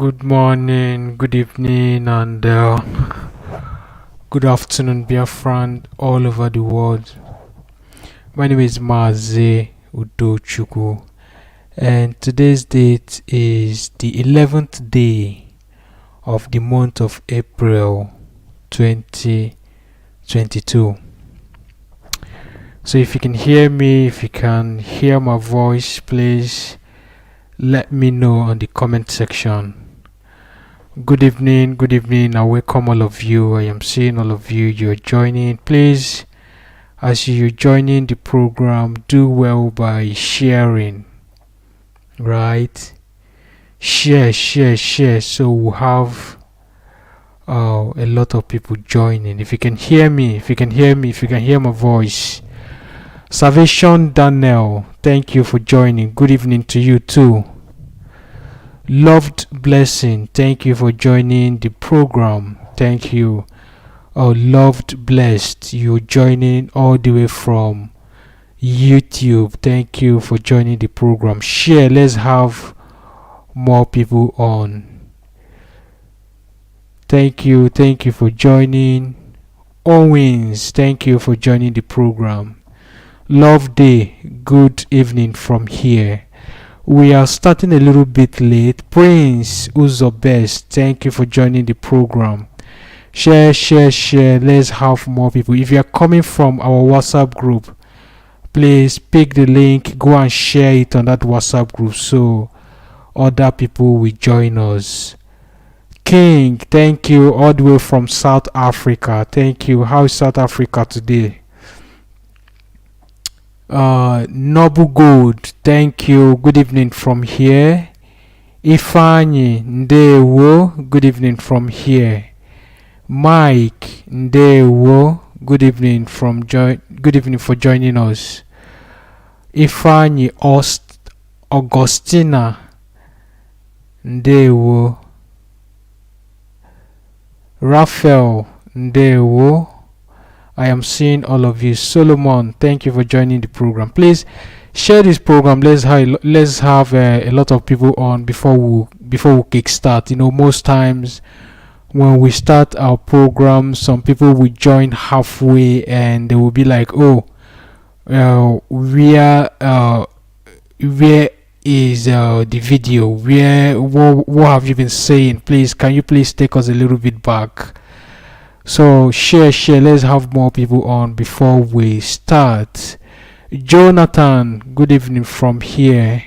Good morning, good evening, and good afternoon, Biafran all over the world. My name is Maze Udochukwu, and today's date is the 11th day of the month of April 2022. So, if you can hear me, if you can hear my voice, please let me know on the comment section. Good evening, I welcome all of you. I am seeing all of you, you're joining. Please, as you're joining the program, do well by sharing, right? Share, so we'll have a lot of people joining. If you can hear me, if you can hear my voice. Salvation Daniel, thank you for joining. Good evening to you too. Loved Blessing, thank you for joining the program. Thank you. Loved Blessed, you're joining all the way from YouTube. Thank you for joining the program. Share, let's have more people on. Thank you for joining. Owens, thank you for joining the program. Love Day, good evening from here. We are starting a little bit late. Prince Uzo Best, thank you for joining the program. Share. Let's have more people. If you are coming from our WhatsApp group, please pick the link, go and share it on that WhatsApp group so other people will join us. King, thank you all the way from South Africa. Thank you. How is South Africa today? Noble Gold, thank you. Good evening from here. Ifani Ndewo, good evening from here. Mike Ndewo, good evening for joining us. Ifani Augustina Ndewo. Raphael Ndewo, I am seeing all of you. Solomon, thank you for joining the program. Please share this program. Let's have a lot of people on before we kickstart. You know, most times when we start our program, some people will join halfway and they will be like, "Oh, where is the video? What have you been saying? Please, can you please take us a little bit back?" So share, let's have more people on before we start. Jonathan, good evening from here.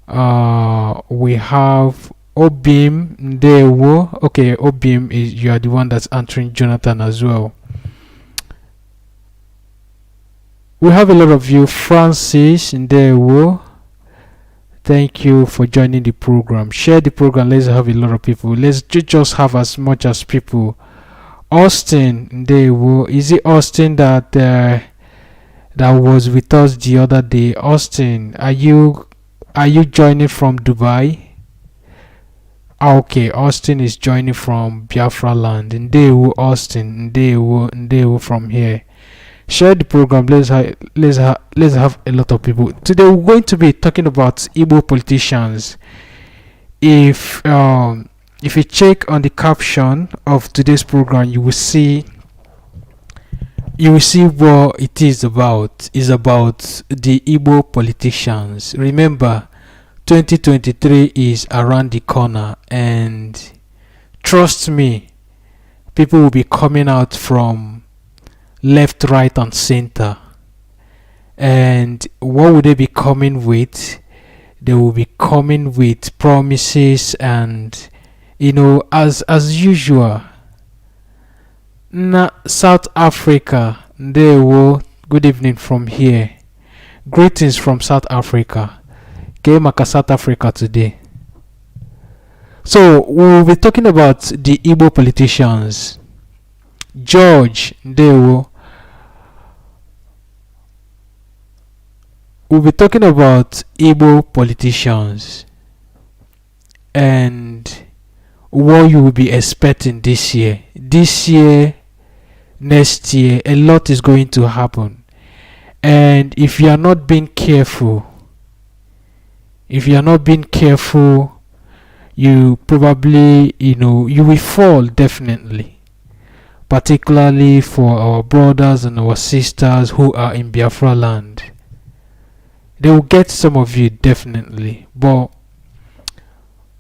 We have Obim Ndewo. Okay, Obim, you are the one that's answering Jonathan as well. We have a lot of you. Francis Ndewo, thank you for joining the program. Share the program. Let's have a lot of people. Let's just have as much as people. Austin Ndewo, is it Austin that was with us the other day? Austin, are you joining from Dubai? Okay, Austin is joining from Biafra land. Ndewo, Austin, Ndewo from here. Share the program. Let's have a lot of people. Today we're going to be talking about Igbo politicians. If you check on the caption of today's program, you will see what it is about. It's about the Igbo politicians. Remember, 2023 is around the corner, and trust me, people will be coming out from left, right, and center. And what will they be coming with? They will be coming with promises and, you know, as usual. South Africa, Ndewo, good evening from here. Greetings from South Africa. Kemaka South Africa today. So we'll be talking about the Igbo politicians. George Ndewo. We'll be talking about Igbo politicians and what you will be expecting this year, next year. A lot is going to happen, and if you are not being careful, you probably, you will fall definitely, particularly for our brothers and our sisters who are in Biafra land. They will get some of you definitely, but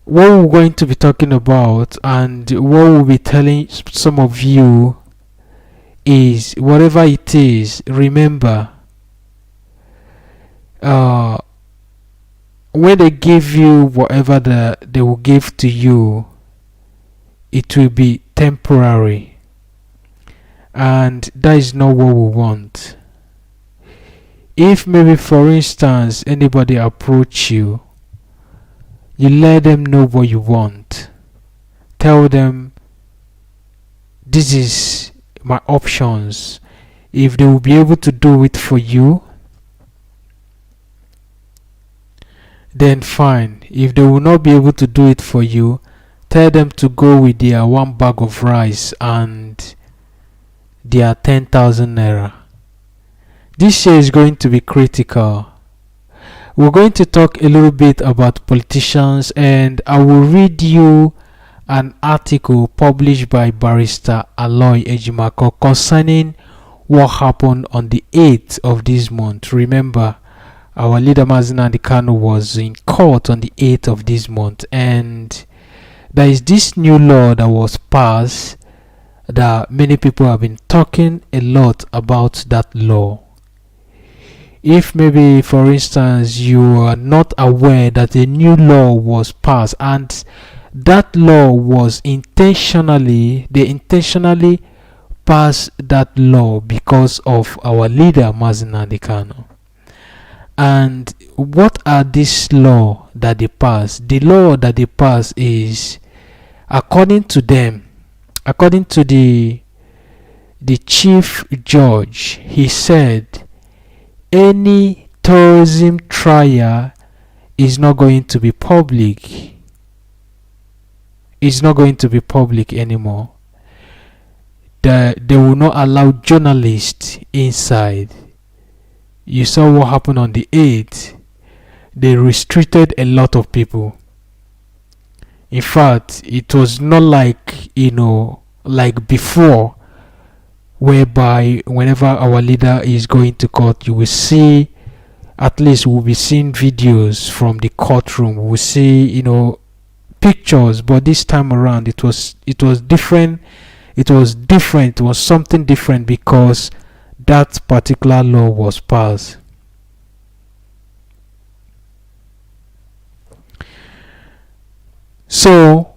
what we're going to be talking about and what we'll be telling some of you is, whatever it is, remember, when they give you whatever they will give to you, it will be temporary, and that is not what we want. If maybe, for instance, anybody approach you, you let them know what you want. Tell them, this is my options. If they will be able to do it for you, then fine. If they will not be able to do it for you, tell them to go with their 1 bag of rice and their 10,000 naira. This year is going to be critical. We're going to talk a little bit about politicians, and I will read you an article published by Barrister Aloy Ejimako concerning what happened on the 8th of this month. Remember, our leader Mazina Kano was in court on the 8th of this month, and there is this new law that was passed that many people have been talking a lot about that law. If maybe, for instance, you are not aware that a new law was passed, and that law was they intentionally passed that law because of our leader Mazina Kano. And what are this law that they passed? The law that they passed is, according to them, according to the chief judge, he said any tourism trial is not going to be public. It's not going to be public anymore. They will not allow journalists inside. You saw what happened on the 8th. They restricted a lot of people. In fact, it was not like, like before, whereby whenever our leader is going to court, you will see, at least we'll be seeing videos from the courtroom. We'll see, pictures. But this time around, it was different. It was different. It was something different because that particular law was passed. So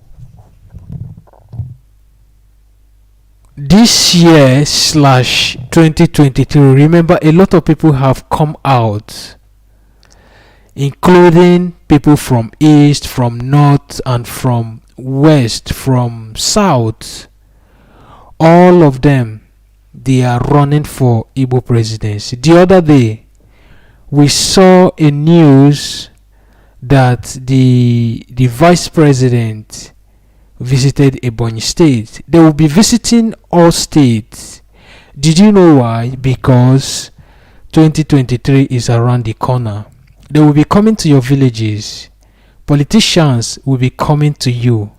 this year / 2023, remember, a lot of people have come out, including people from east, from north, and from west, from south. All of them, they are running for Igbo presidency. The other day, we saw a news that the vice president visited Ebonyi State. They will be visiting all states. Did you know why? Because 2023 is around the corner. They will be coming to your villages. Politicians will be coming to you,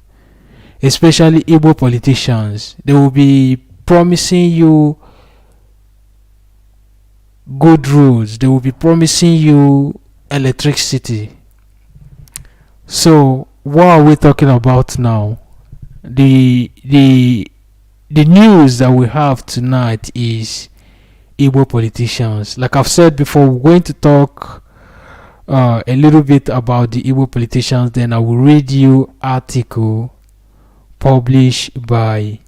especially Igbo politicians. They will be promising you good roads. They will be promising you electricity. So what are we talking about now? The news that we have tonight is Igbo politicians. Like I've said before, we're going to talk a little bit about the Igbo politicians. Then I will read you article published by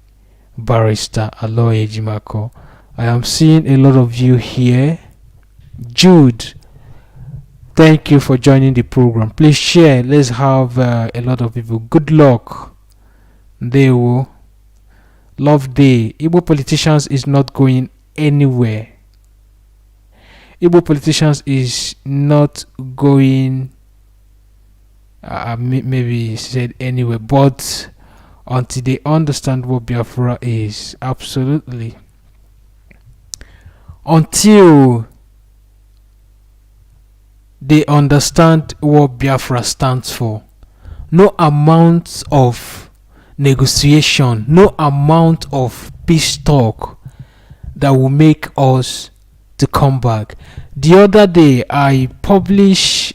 Barrister Aloy Ejimako. I am seeing a lot of you here. Jude, thank you for joining the program. Please share. Let's have a lot of people. Good luck. They will love day. Igbo politicians is not going anywhere. Igbo politicians is not going maybe said anywhere, but until they understand what Biafra is, absolutely. Until they understand what Biafra stands for, no amount of negotiation, no amount of peace talk that will make us to come back. The other day I published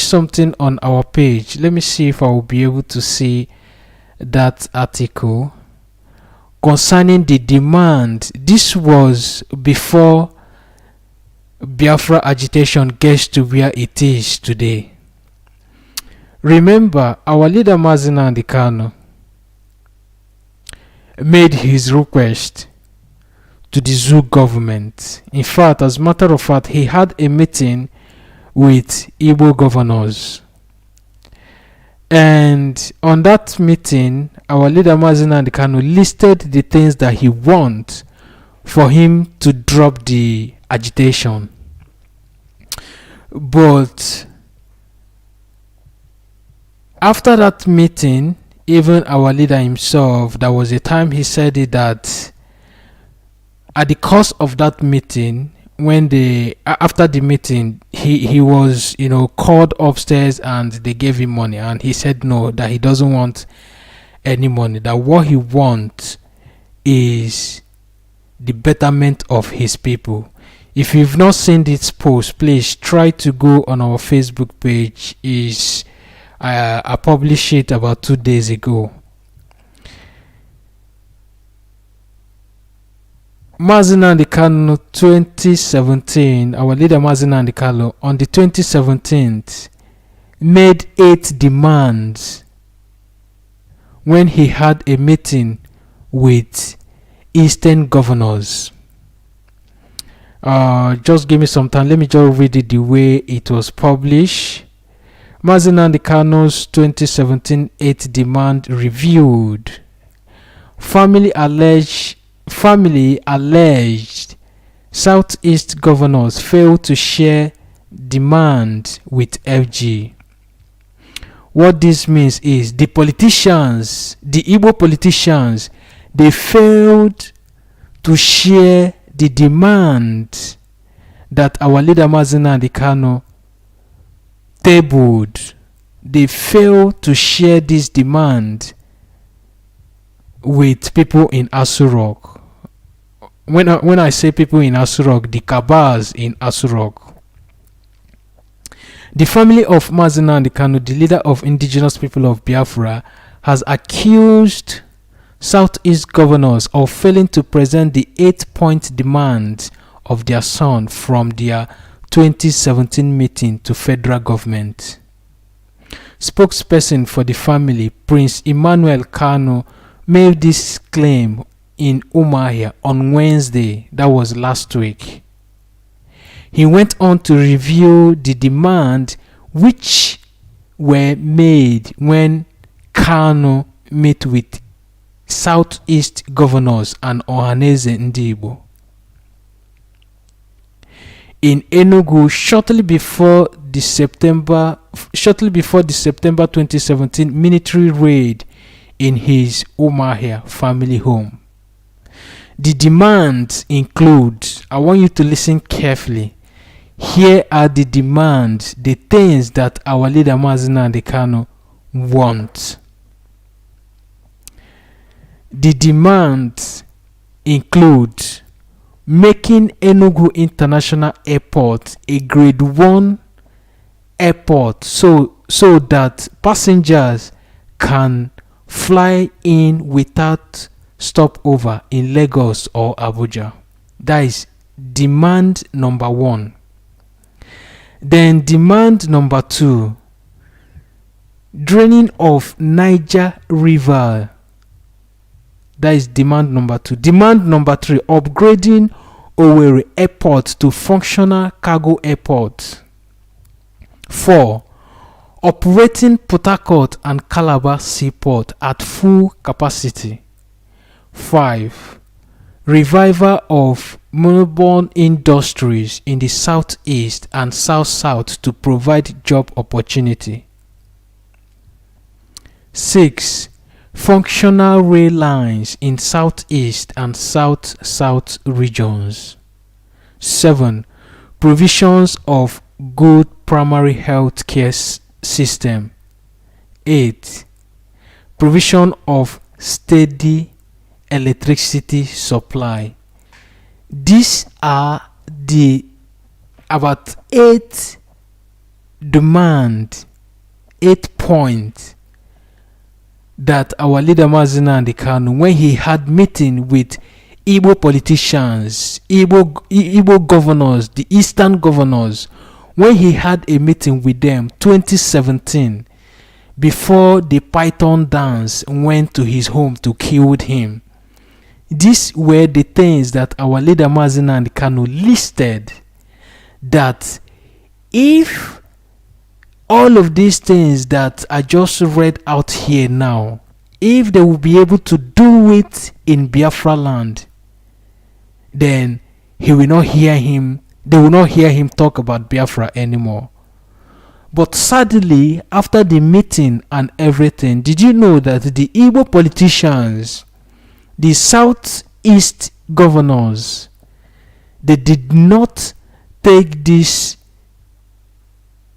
something on our page. Let me see if I will be able to see that article concerning the demand. This was before Biafra agitation gets to where it is today. Remember, our leader Mazi Nnamdi Kanu made his request to the zoo government. In fact, as a matter of fact, he had a meeting with Igbo governors. And on that meeting, our leader Mazi Nnamdi Kanu listed the things that he wants for him to drop the agitation. But after that meeting, even our leader himself, there was a time he said it that at the course of that meeting, when after the meeting, he was called upstairs and they gave him money, and he said no, that he doesn't want any money, that what he wants is the betterment of his people. If you've not seen this post, please try to go on our Facebook page. I published it about 2 days ago. Mazi Nnamdi Kanu 2017, our leader Mazi Nnamdi Kanu on the 2017th made 8 demands when he had a meeting with Eastern governors. Just give me some time. Let me just read it the way it was published. Mazi Nnamdi Kanu's 2017 8th demand reviewed. Family alleged Southeast governors failed to share demand with FG. What this means is the Igbo politicians, they failed to share the demand that our leader Mazi Nnamdi Kanu tabled. They failed to share this demand with people in Aso Rock. When I say people in Aso Rock, the cabals in Aso Rock. The family of Mazi Nnamdi Kanu, the leader of indigenous people of Biafra, has accused Southeast governors of failing to present the 8-point demand of their son from their 2017 meeting to federal government. Spokesperson for the family, Prince Emmanuel Kanu, made this claim in Umuahia on Wednesday, that was last week. He went on to review the demand which were made when Kanu met with Southeast governors and Ohaneze Ndi Igbo in Enugu shortly before the September 2017 military raid in his Umuahia family home. The demands include, I want you to listen carefully. Here are the demands, the things that our leader Mazi Nnamdi Kanu wants. The demands include making Enugu International Airport a grade 1 airport so that passengers can fly in without stopover in Lagos or Abuja. That is demand number 1. Then demand number 2, draining of Niger River. That is demand number 2. Demand number 3, upgrading Owerri Airport to functional cargo airport. 4, operating Port Harcourt and Calabar Seaport at full capacity. 5, revival of monoborne industries in the southeast and south-south to provide job opportunity. 6, functional rail lines in southeast and south-south regions. 7, provisions of good primary health care system. 8. Provision of steady electricity supply. These are the about 8 points that our leader Mazen Nnamdi Kanu, when he had meeting with Igbo politicians, Igbo governors, the eastern governors, when he had a meeting with them 2017, before the python dance went to his home to kill him. These were the things that our leader Mazen Nnamdi Kanu listed, that if all of these things that I just read out here now, if they will be able to do it in Biafra land, then he will not hear him. They will not hear him talk about Biafra anymore. But sadly, after the meeting and everything, did you know that the Igbo politicians, the southeast governors, they did not take this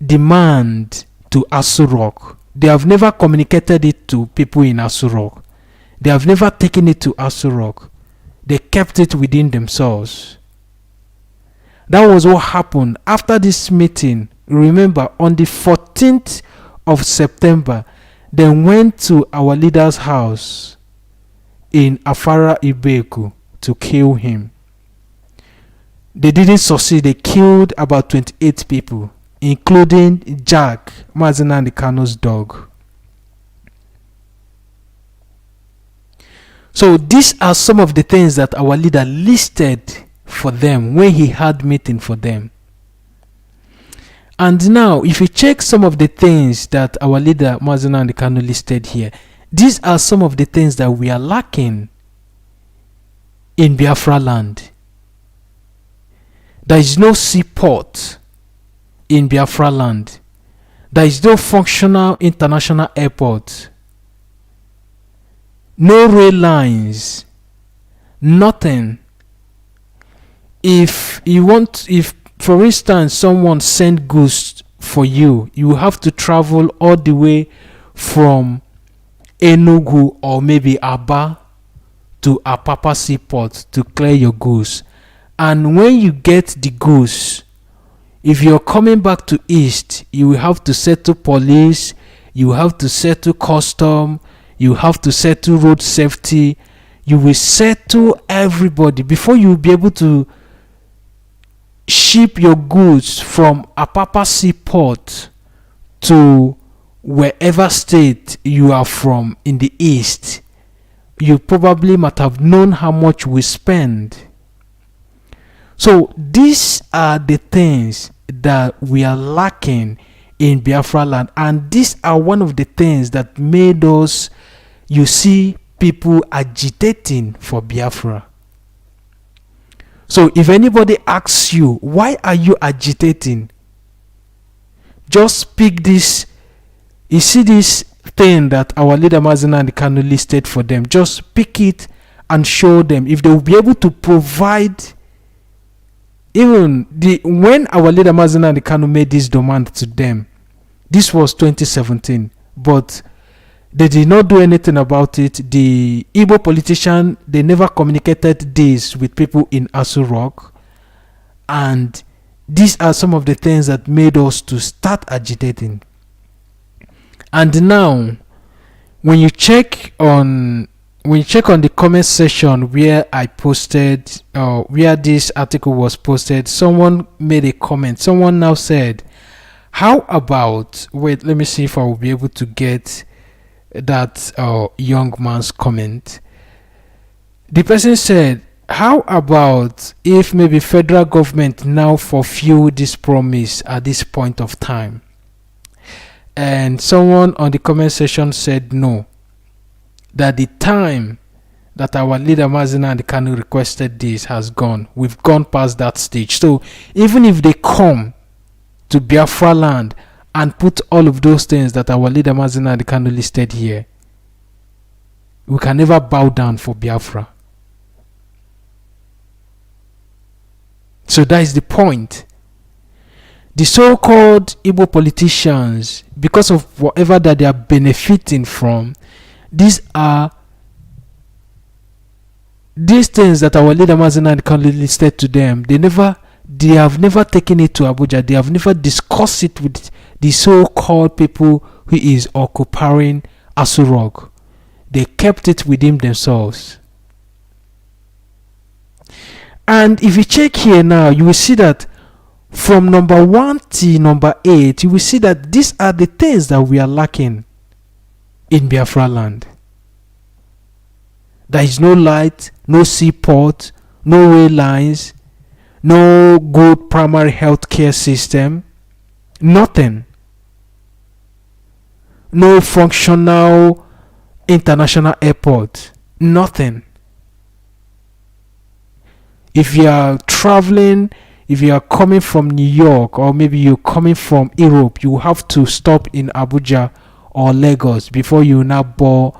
demand to Aso Rock? They have never communicated it to people in Aso Rock. They have never taken it to Aso Rock. They kept it within themselves. That was what happened after this meeting. Remember, on the 14th of September, they went to our leader's house in Afara Ibeku to kill him. They didn't succeed. They killed about 28 people, including Jack, Mazen Nnamdi Kanu's dog. So these are some of the things that our leader listed for them when he had meeting for them. And now, if you check some of the things that our leader Mazen Nnamdi Kanu listed here, these are some of the things that we are lacking in Biafra land. There is no seaport in Biafra land. There is no functional international airport. No rail lines. Nothing. If for instance someone send goods for you, you have to travel all the way from Enugu or maybe Aba to Apapa seaport to clear your goods. And when you get the goods, if you're coming back to east, you will have to settle police, you have to settle custom, you have to settle road safety, you will settle everybody before you will be able to ship your goods from Apapa seaport to wherever state you are from in the east. You probably might have known how much we spend. So these are the things that we are lacking in Biafra land, and these are one of the things that made us, you see, people agitating for Biafra. So if anybody asks you, why are you agitating? Just pick this. You see this thing that our leader Mazen Nnamdi Kanu listed for them. Just pick it and show them. If they will be able to provide, even when our leader Mazen Nnamdi Kanu made this demand to them, this was 2017, but they did not do anything about it. The Igbo politician, they never communicated this with people in Aso Rock, and these are some of the things that made us to start agitating. And now, when you check on the comment section where I posted, where this article was posted, someone made a comment. Someone now said, "How about?" Wait, let me see if I will be able to get that young man's comment. The person said, "How about if maybe federal government now fulfill this promise at this point of time?" And someone on the comment section said no, that the time that our leader Mazen Nnamdi Kanu requested this has gone. We've gone past that stage. So even if they come to Biafra land and put all of those things that our leader Mazen Nnamdi Kanu listed here, we can never bow down for Biafra. So that is the point. The so-called Igbo politicians, because of whatever that they are benefiting from, these are these things that our leader Mazen kindly listed to them. They have never taken it to Abuja. They have never discussed it with the so-called people who is occupying Asurok. They kept it within themselves. And if you check here now, you will see that from number 1 to number 8, you will see that these are the things that we are lacking in Biafra land. There is no light, no seaport, no rail lines, no good primary health care system, nothing. No functional international airport, nothing. If you are traveling, if you are coming from New York, or maybe you're coming from Europe, you have to stop in Abuja or Lagos before you now board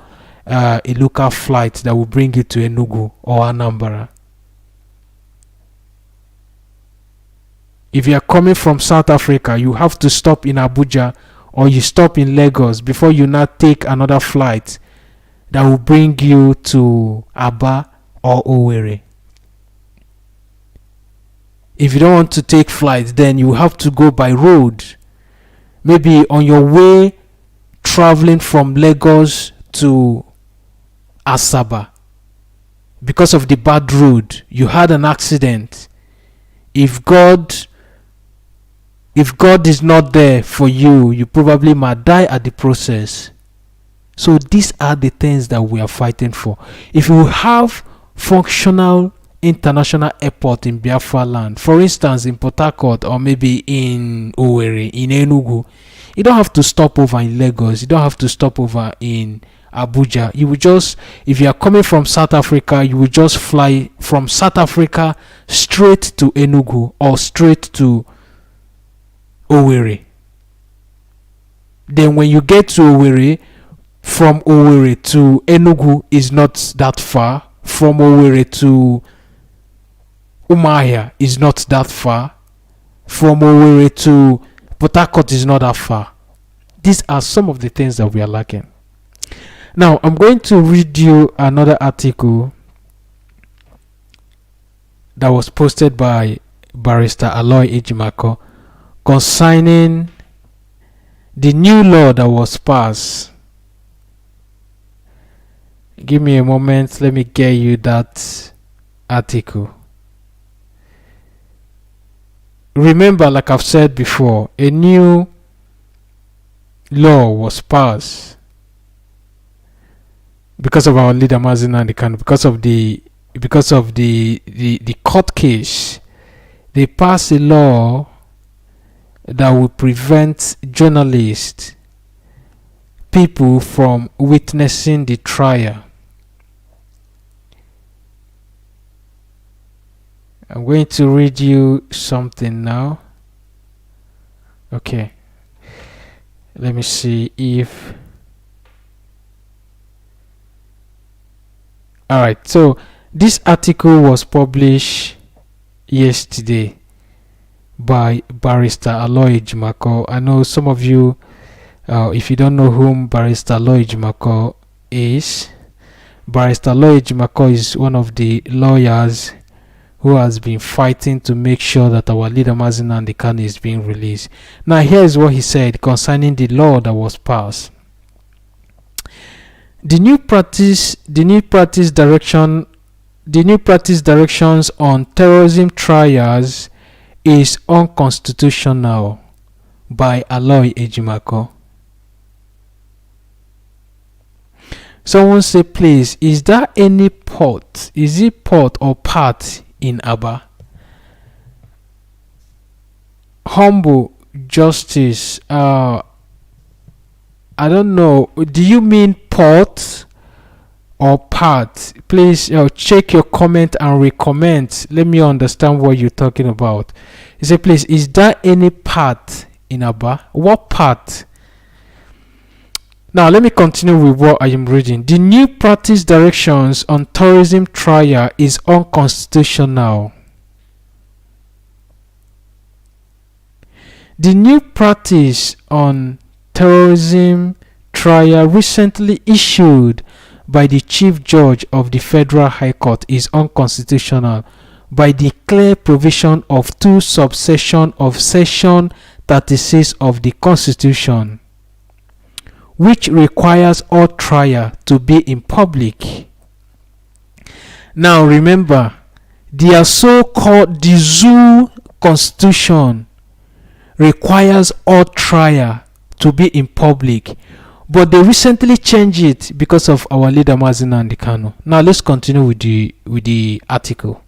a local flight that will bring you to Enugu or Anambra. If you are coming from South Africa, you have to stop in Abuja or you stop in Lagos before you now take another flight that will bring you to Aba or Owerri. If you don't want to take flights, then you have to go by road. Maybe on your way traveling from Lagos to Asaba, because of the bad road, you had an accident. If God is not there for you, you probably might die at the process. So these are the things that we are fighting for. If you have functional international airport in Biafra land, for instance in Port Harcourt or maybe in Owerri, in Enugu, you don't have to stop over in Lagos, you don't have to stop over in Abuja. You will just, if you are coming from South Africa, you will just fly from South Africa straight to Enugu or straight to Owerri. Then when you get to Owerri, from Owerri to Enugu is not that far. From Owerri to Umuahia is not that far. From Owerri to Port Harcourt is not that far. These are some of the things that we are lacking. Now, I'm going to read you another article that was posted by Barrister Aloy Ejimako concerning the new law that was passed. Give me a moment, let me get you that article. Remember, like I've said before, a new law was passed because of our leader Mazen Kanu, because of the court case. They passed a law that will prevent journalists, people from witnessing the trial. I'm going to read you something now. Okay, let me see if alright, so this article was published yesterday by Barrister Aloy Ejimako. I know some of you, if you don't know whom Barrister Aloy Ejimako is, Barrister Aloy Ejimako is one of the lawyers who has been fighting to make sure that our leader Mazen Kanu is being released. Now here is what he said concerning the law that was passed. The new practice directions on terrorism trials is unconstitutional by Aloy Ejimako. Someone say, please, is there any port? Is it port or part in Aba? Humble justice. I don't know. Do you mean port or part? Please check your comment and recommend. Let me understand what you're talking about. He said, please, is there any part in Aba? What part? Now, let me continue with what I am reading. The new practice directions on terrorism trial is unconstitutional. The new practice on terrorism trial recently issued by the Chief Judge of the Federal High Court is unconstitutional by the clear provision of 2 subsection of Section 36 of the Constitution, which requires all trial to be in public. Now remember, their so-called the zoo constitution requires all trial to be in public, but they recently changed it because of our leader Mazi Nnamdi Kanu. Now let's continue with the article.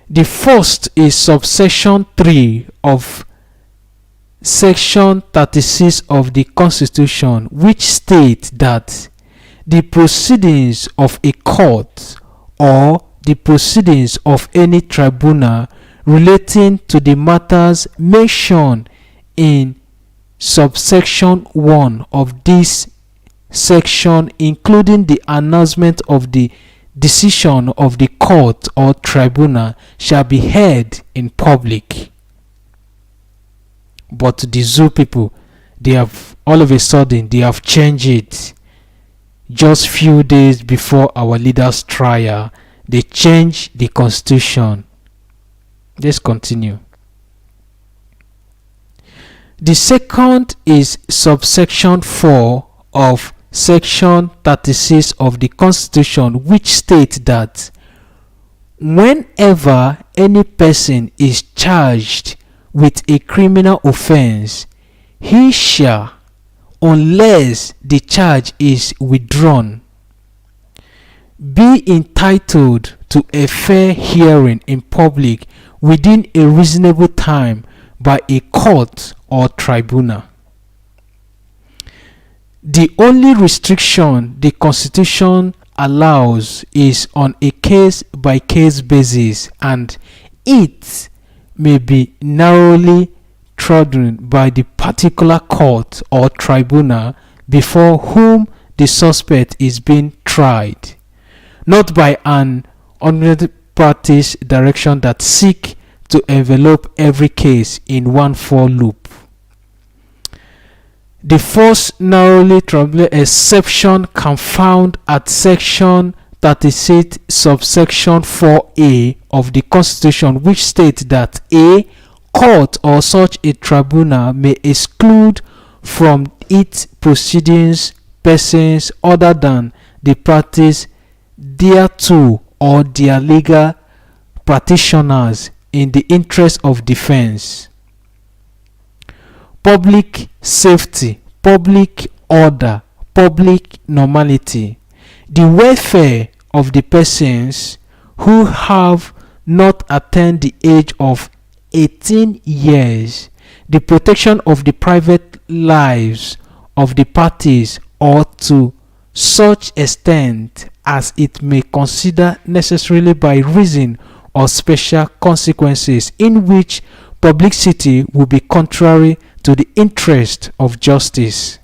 The first is subsection 3 of Section 36 of the Constitution, which states that the proceedings of a court or the proceedings of any tribunal relating to the matters mentioned in subsection 1 of this section, including the announcement of the decision of the court or tribunal, shall be heard in public. But the zoo people, they have all of a sudden they have changed it. Just few days before our leader's trial, they changed the constitution. Let's continue. The second is subsection 4 of Section 36 of the Constitution, which states that whenever any person is charged with a criminal offense, he shall, unless the charge is withdrawn, be entitled to a fair hearing in public within a reasonable time by a court or tribunal. The only restriction the Constitution allows is on a case-by-case basis, and it may be narrowly trodden by the particular court or tribunal before whom the suspect is being tried, not by an unlimited practice direction that seek to envelop every case in one for loop. The first narrowly trodden exception can found at Section 36 subsection 4a of the Constitution, which states that a court or such a tribunal may exclude from its proceedings persons other than the parties thereto or their legal practitioners in the interest of defense, public safety, public order, public normality, the welfare of the persons who have not attained the age of 18 years, the protection of the private lives of the parties, or to such extent as it may consider necessarily by reason or special consequences in which publicity will be contrary to the interest of justice.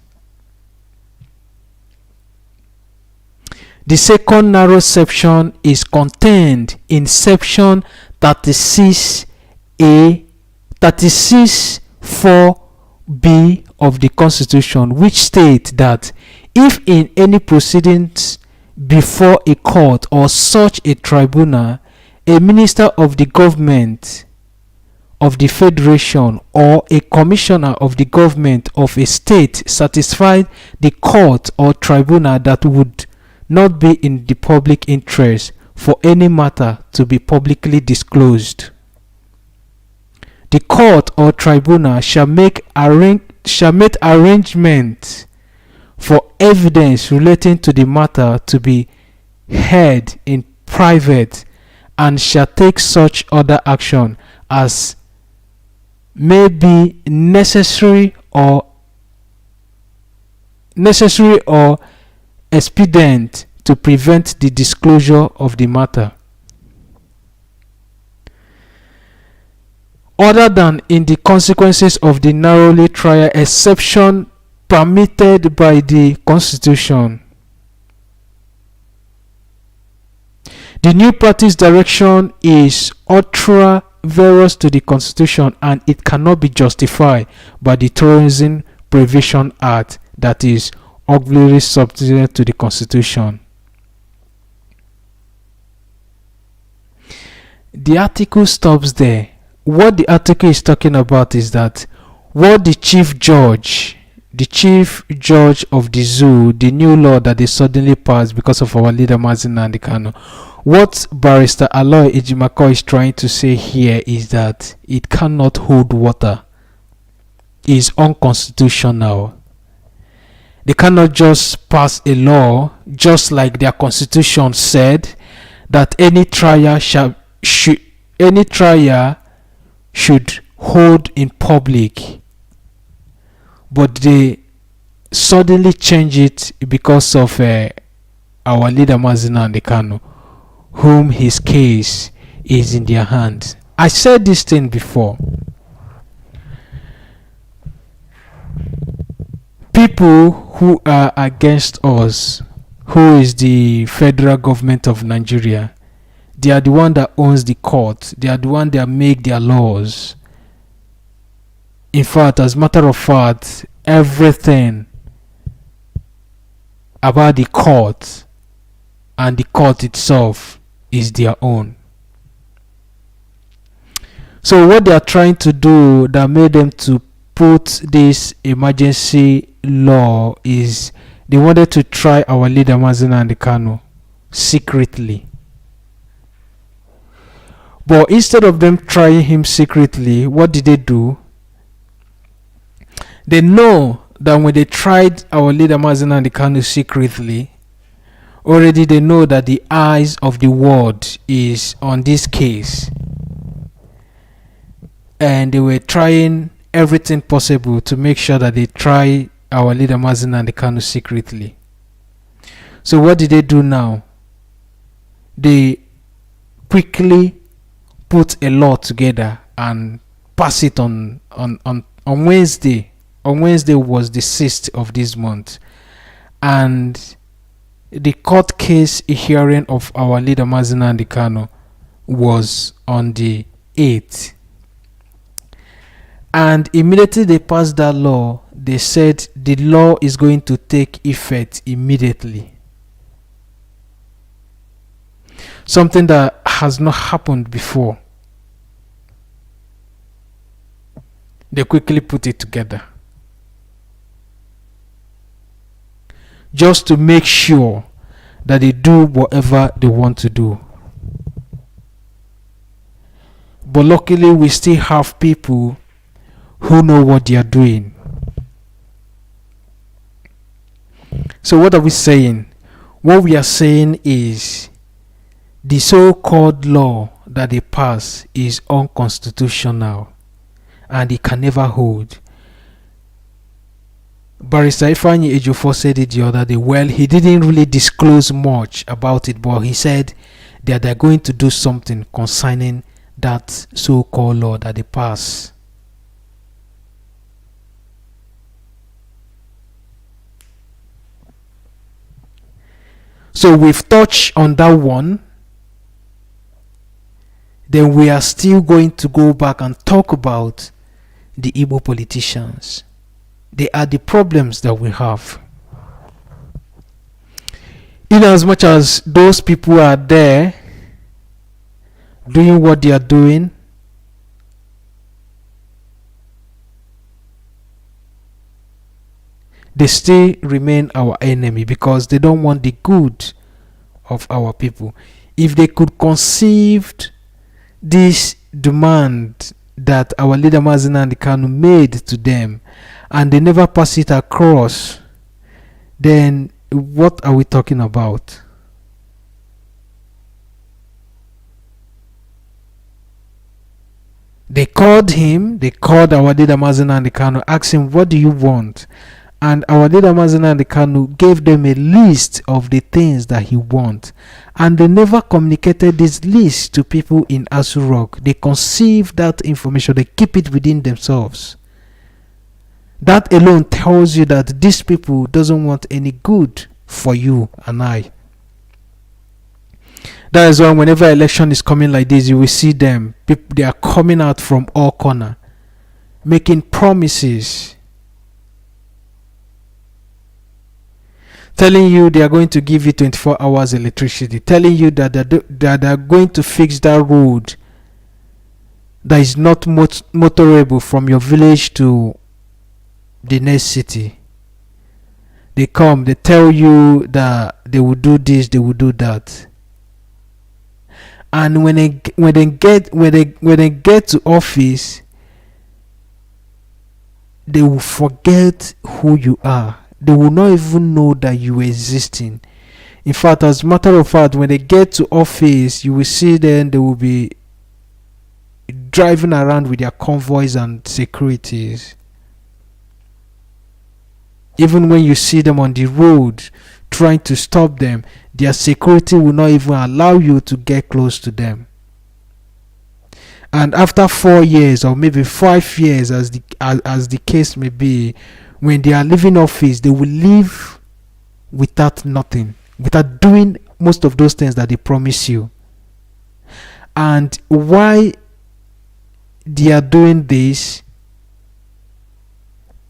The second narrow section is contained in Section 36A, 36 4b of the Constitution, which states that if in any proceedings before a court or such a tribunal, a minister of the government of the Federation or a commissioner of the government of a state satisfied the court or tribunal that would not be in the public interest for any matter to be publicly disclosed, the court or tribunal shall make arrangements for evidence relating to the matter to be heard in private, and shall take such other action as may be necessary or expedient to prevent the disclosure of the matter, other than in the consequences of the narrowly trial exception permitted by the Constitution. The new practice direction is ultra various to the Constitution, and it cannot be justified by the Terrorism Prevention Act that is auxiliary subsidiary to the Constitution. The article stops there. What the article is talking about is that what the chief judge of the zoo, the new law that they suddenly passed because of our leader Mazi Nnamdi Kanu, what Barrister Aloy Ejimakor is trying to say here is that it cannot hold water. It is unconstitutional. They cannot just pass a law just like their constitution said that any trial should hold in public, but they suddenly change it because of our leader Mazi Nnamdi Kanu, whom his case is in their hands. I said this thing before. People who are against us, who is the federal government of Nigeria, they are the one that owns the court. They are the one that make their laws. In fact, as a matter of fact, everything about the court and the court itself is their own. So what they are trying to do that made them to put this emergency law is they wanted to try our leader Mazi Nnamdi Kanu secretly. But instead of them trying him secretly, what did they do? They know that when they tried our leader Mazi Nnamdi Kanu secretly, already they know that the eyes of the world is on this case. And they were trying everything possible to make sure that they try our leader Mazi Nnamdi Kanu secretly. So what did they do now? They quickly put a law together and pass it on Wednesday. On Wednesday was the 6th of this month, and the court case hearing of our leader Mazi Nnamdi Kanu was on the 8th. And immediately they passed that law, they said the law is going to take effect immediately. Something that has not happened before. They quickly put it together, just to make sure that they do whatever they want to do. But luckily, we still have people who know what they are doing. So what are we saying? What we are saying is the so-called law that they pass is unconstitutional and it can never hold. Barrister Ifeanyi Ejiofor said it the other day. Well, he didn't really disclose much about it, but he said that they're going to do something concerning that so-called law that they pass. So we've touched on that one. Then we are still going to go back and talk about the Igbo politicians. They are the problems that we have. In as much as those people are there doing what they are doing, they still remain our enemy because they don't want the good of our people. If they could conceive this demand that our leader Mazi Nnamdi Kanu made to them and they never pass it across, then what are we talking about? They called him, they called our leader Mazi Nnamdi Kanu, asked him, what do you want? And our leader Mazi Nnamdi Kanu gave them a list of the things that he wants. And they never communicated this list to people in Asu Rock. They conceived that information, they keep it within themselves. That alone tells you that these people doesn't want any good for you and I. That is why whenever election is coming like this, you will see them. People, they are coming out from all corner, making promises, telling you they are going to give you 24 hours electricity, telling you that they are going to fix that road that is not motorable from your village to the next city. They come, they tell you that they will do this, they will do that. And when they get to office, they will forget who you are. They will not even know that you are existing. In fact, as a matter of fact, when they get to office, you will see them, they will be driving around with their convoys and securities. Even when you see them on the road trying to stop them, their security will not even allow you to get close to them. And after 4 years or maybe 5 years, as the case may be, when they are leaving office, they will leave without nothing, without doing most of those things that they promise you. And why they are doing this,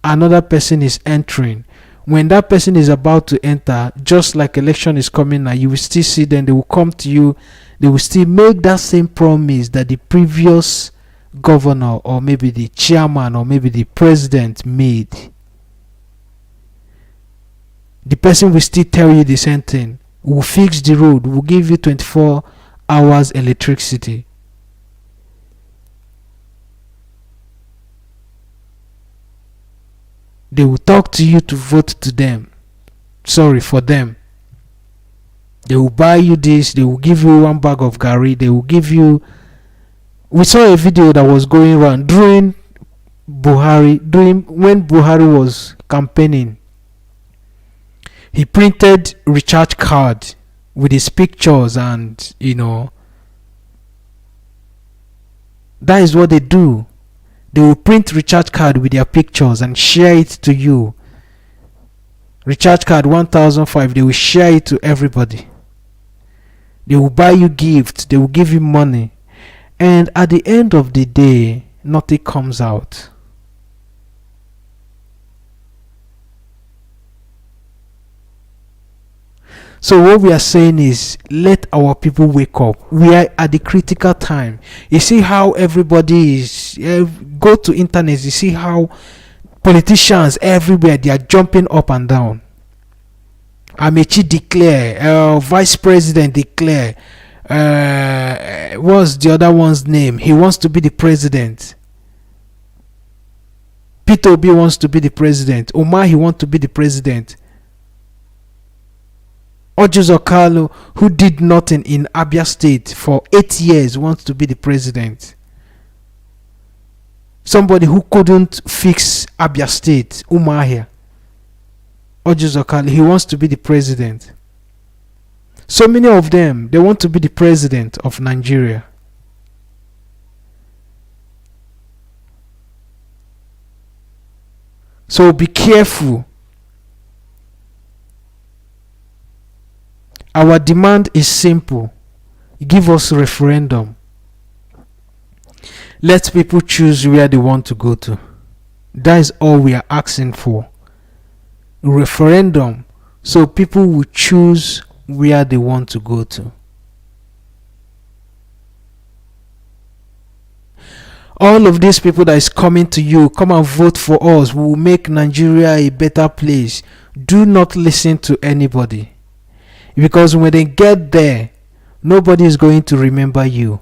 another person is entering. When that person is about to enter, just like election is coming now, you will still see them. They will come to you, they will still make that same promise that the previous governor or maybe the chairman or maybe the president made. The person will still tell you the same thing. We'll fix the road, we'll give you 24 hours electricity. They will talk to you to vote to them. Sorry, for them. They will buy you this, they will give you 1 bag of gari, they will give you. We saw a video that was going around during when Buhari was campaigning. He printed recharge card with his pictures, and that is what they do. They will print recharge card with their pictures and share it to you. Recharge card 1,005, they will share it to everybody. They will buy you gifts, they will give you money, and at the end of the day, nothing comes out. So what we are saying is, let our people wake up. We are at the critical time. You see how everybody is, go to internet, you see how politicians everywhere, they are jumping up and down. Amechi declare, vice president declare, what's the other one's name? He wants to be the president. Peter Obi wants to be the president. Omar, he wants to be the president. Okalo, who did nothing in Abia State for 8 years, wants to be the president. Somebody who couldn't fix Abia State, Umahia, Okalo, he wants to be the president. So many of them, they want to be the president of Nigeria. So be careful. Our demand is simple. Give us a referendum. Let people choose where they want to go to. That is all we are asking for. A referendum, so people will choose where they want to go to. All of these people that is coming to you, come and vote for us, we will make Nigeria a better place. Do not listen to anybody. Because when they get there, nobody is going to remember you.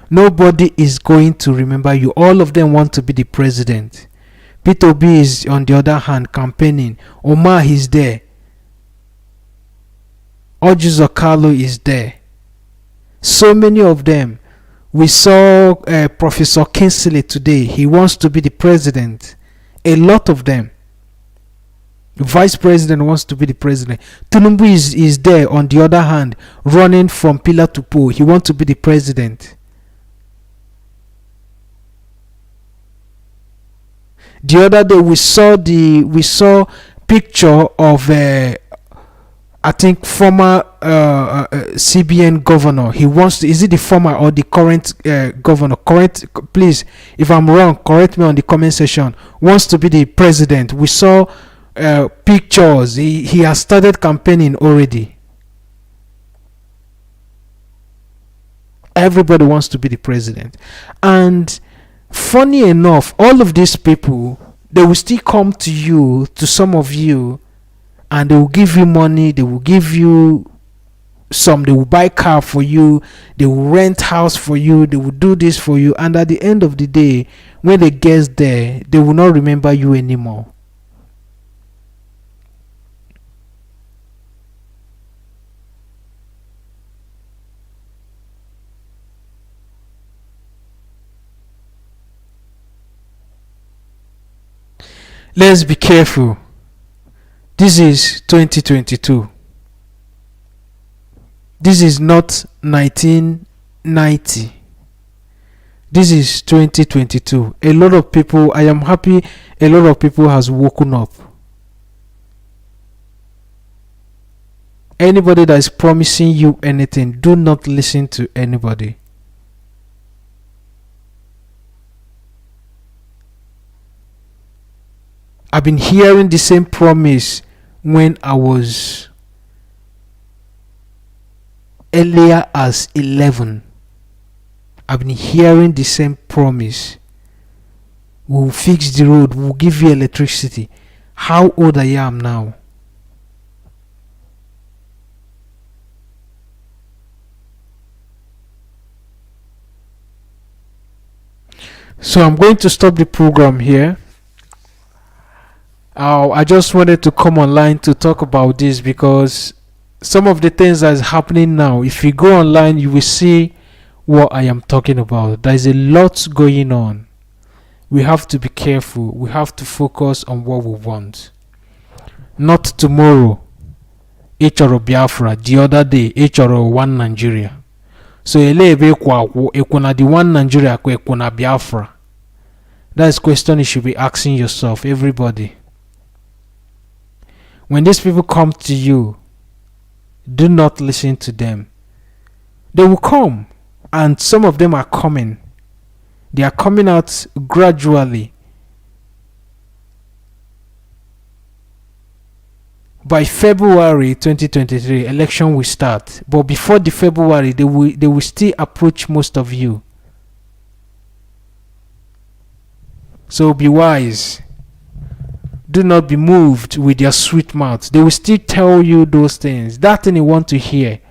Nobody is going to remember you. All of them want to be the president. Peter Obi is, on the other hand, campaigning. Omar is there. Okalo is there. So many of them. We saw Professor Kingsley today. He wants to be the president. A lot of them. The vice president wants to be the president. Tinubu is there, on the other hand, running from pillar to pole. He wants to be the president. The other day we saw picture of I think former CBN governor. He wants to, is it the former or the current governor? Correct, please. If I'm wrong, correct me on the comment section. Wants to be the president. We saw pictures. He has started campaigning already. Everybody wants to be the president, and funny enough, all of these people, they will still come to you, to some of you, and they will give you money. They will give you some, they will buy car for you, they will rent house for you, they will do this for you, and at the end of the day, when they get there, they will not remember you anymore. Let's be careful. This is 2022. This is not 1990. This is 2022. A lot of people, I am happy a lot of people has woken up. Anybody that is promising you anything, do not listen to anybody. I've been hearing the same promise when I was earlier as 11. I've been hearing the same promise. We'll fix the road, we'll give you electricity. How old I am now? So I'm going to stop the program here. I just wanted to come online to talk about this because some of the things that is happening now, if you go online, you will see what I am talking about. There is a lot going on. We have to be careful. We have to focus on what we want. Not tomorrow, HRO Biafra. The other day, HRO One Nigeria. So elebe ekuna the One Nigeria ekuna Biafra. That's a question you should be asking yourself, everybody. When these people come to you, do not listen to them. They will come, and some of them are coming. They are coming out gradually. By February 2023, election will start. But before the February, they will still approach most of you. So be wise. Do not be moved with their sweet mouth. They will still tell you those things. That thing you want to hear.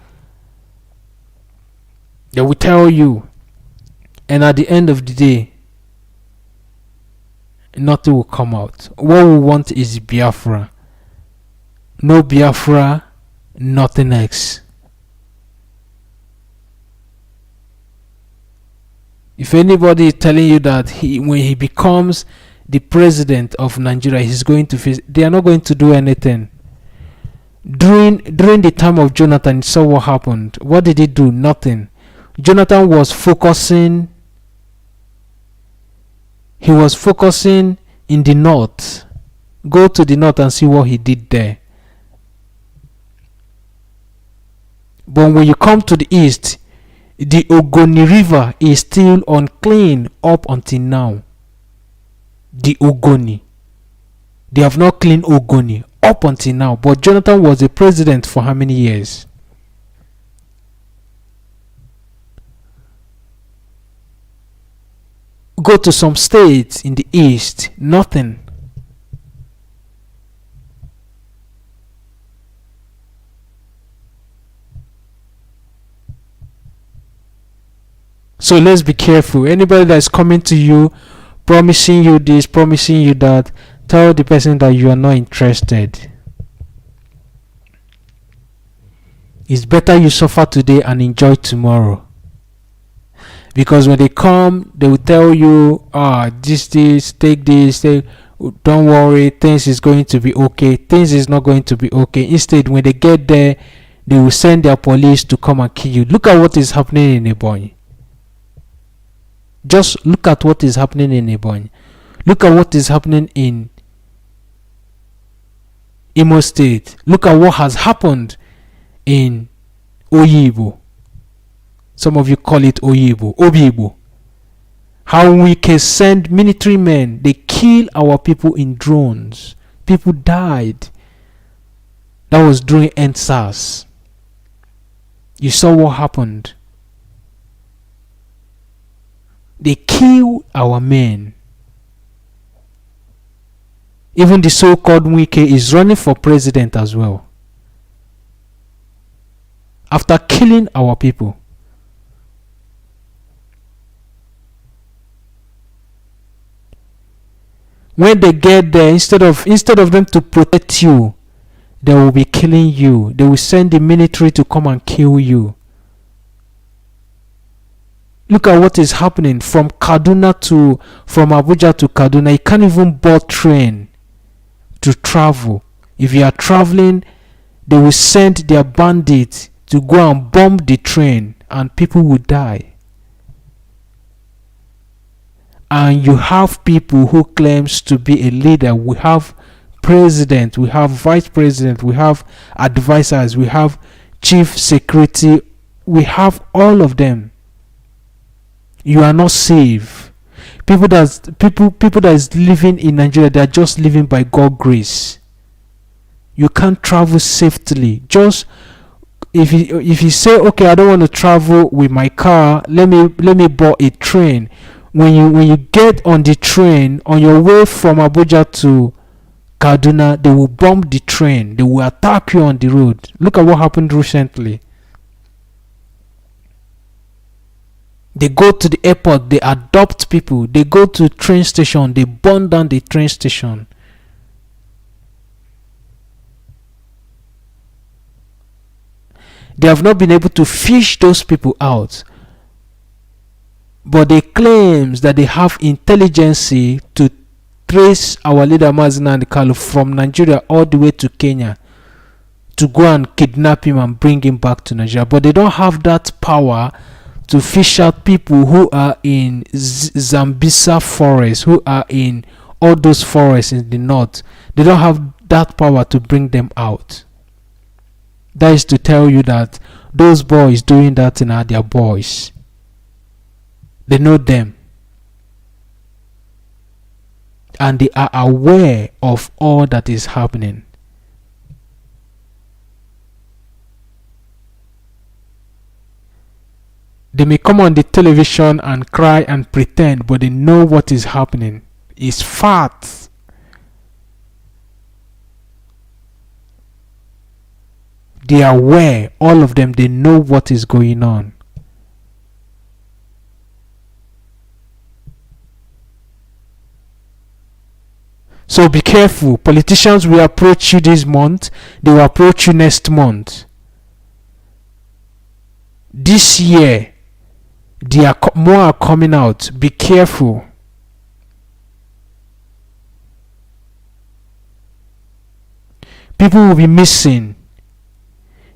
They will tell you. And at the end of the day, nothing will come out. What we want is Biafra. No Biafra, nothing else. If anybody is telling you that when he becomes the president of Nigeria, he's going to face, they are not going to do anything. During the time of Jonathan, saw what happened. What did he do? Nothing. Jonathan was focusing. He was focusing in the north. Go to the north and see what he did there. But when you come to the east, the Ogoni River is still unclean up until now. The Ogoni. They have not cleaned Ogoni up until now. But Jonathan was the president for how many years? Go to some states in the east, nothing. So let's be careful. Anybody that is coming to you, promising you this, promising you that, tell the person that you are not interested. It's better you suffer today and enjoy tomorrow. Because when they come, they will tell you, this, take this, don't worry, things is going to be okay. Things is not going to be okay. Instead, when they get there, they will send their police to come and kill you. Look at what is happening in Ebonyi. Just look at what is happening in Ebonyi. Look at what is happening in Imo State. Look at what has happened in Oyibo. Some of you call it Oyibo, Obibo. How we can send military men, they kill our people in drones. People died. That was during NSAS. You saw what happened. They killed our men. Even the so-called Wike is running for president as well. After killing our people. When they get there, instead of them to protect you, they will be killing you. They will send the military to come and kill you. Look at what is happening from Abuja to Kaduna. You can't even board train to travel. If you are traveling, they will send their bandits to go and bomb the train and people will die. And you have people who claims to be a leader. We have president, we have vice president, we have advisors, we have chief security, we have all of them. You are not safe. People that is living in Nigeria, they are just living by God's grace. You can't travel safely. Just if you say, okay, I don't want to travel with my car, let me board a train. When you get on the train on your way from Abuja to Kaduna, they will bomb the train. They will attack you on the road. Look at what happened recently. They go to the airport, they adopt people. They go to train station, they burn down the train station. They have not been able to fish those people out. But they claims that they have intelligence to trace our leader Mazina Kalu from Nigeria all the way to Kenya to go and kidnap him and bring him back to Nigeria. But they don't have that power to fish out people who are in Zambisa forest, who are in all those forests in the north. They don't have that power to bring them out. That is to tell you that those boys doing that are their boys. They know them. And they are aware of all that is happening. They may come on the television and cry and pretend, but they know what is happening. It's facts. They are aware, all of them, they know what is going on. So be careful. Politicians will approach you this month. They will approach you next month. This year, more are coming out. Be careful. People will be missing.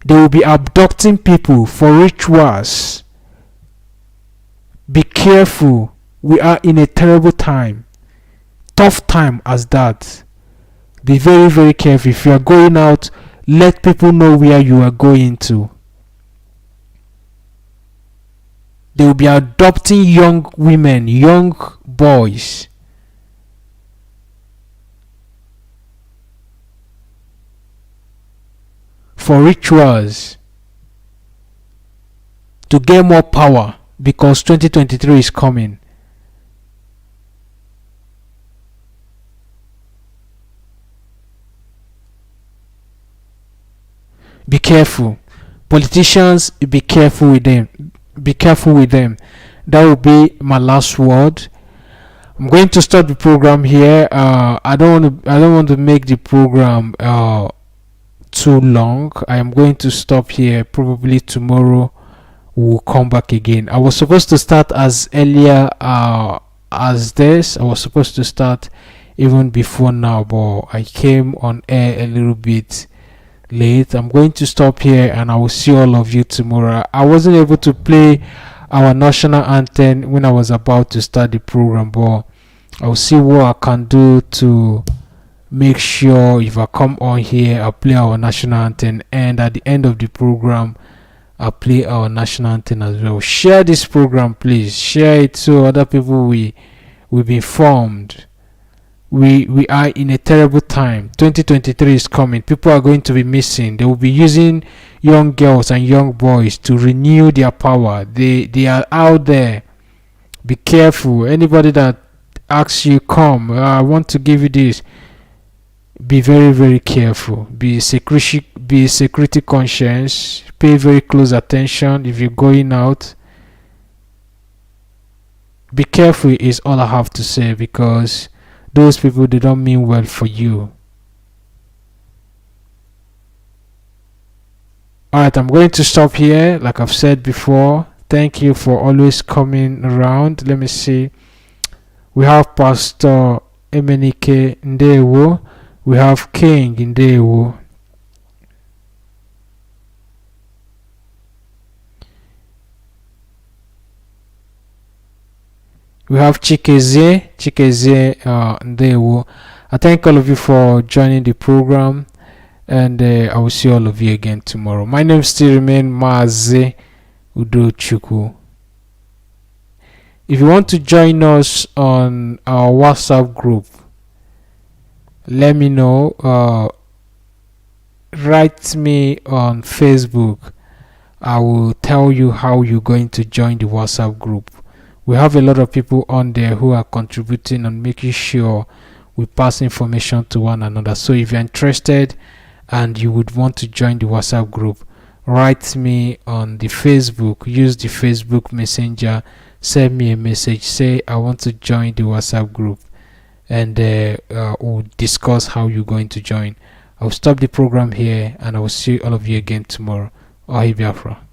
They will be abducting people for rituals. Be careful. We are in a terrible time. Tough time as that. Be very, very careful. If you are going out, let people know where you are going to. They will be adopting young women, young boys. For rituals. To get more power, because 2023 is coming. Be careful. Politicians, be careful with them. Be careful with them. That will be my last word. I'm going to start the program here. I don't want to make the program too long. I am going to stop here. Probably tomorrow we'll come back again. I was supposed to start as earlier as this. I was supposed to start even before now, but I came on air a little bit late. I'm going to stop here and I will see all of you tomorrow. I wasn't able to play our national anthem when I was about to start the program, but I'll see what I can do to make sure if I come on here I play our national anthem, and at the end of the program I play our national anthem as well. Share this program, please. Share it so other people will be informed. We are in a terrible time. 2023 is coming. People are going to be missing. They will be using young girls and young boys to renew their power. They are out there. Be careful. Anybody that asks you, come, I want to give you this, be very, very careful. Be security conscious. Pay very close attention if you're going out. Be careful is all I have to say, because those people, they don't mean well for you. Alright, I'm going to stop here. Like I've said before, thank you for always coming around. Let me see. We have Pastor Emenike Ndewo. We have King Ndewo. We have Chikeze Ndewo. I thank all of you for joining the program, and I will see all of you again tomorrow. My name still remains Maze Udochukwu. If you want to join us on our WhatsApp group, let me know. Write me on Facebook. I will tell you how you're going to join the WhatsApp group. We have a lot of people on there who are contributing and making sure we pass information to one another. So if you're interested and you would want to join the WhatsApp group, write me on the Facebook. Use the Facebook Messenger. Send me a message. Say I want to join the WhatsApp group, and we'll discuss how you're going to join. I'll stop the program here, and I will see all of you again tomorrow. Biafra.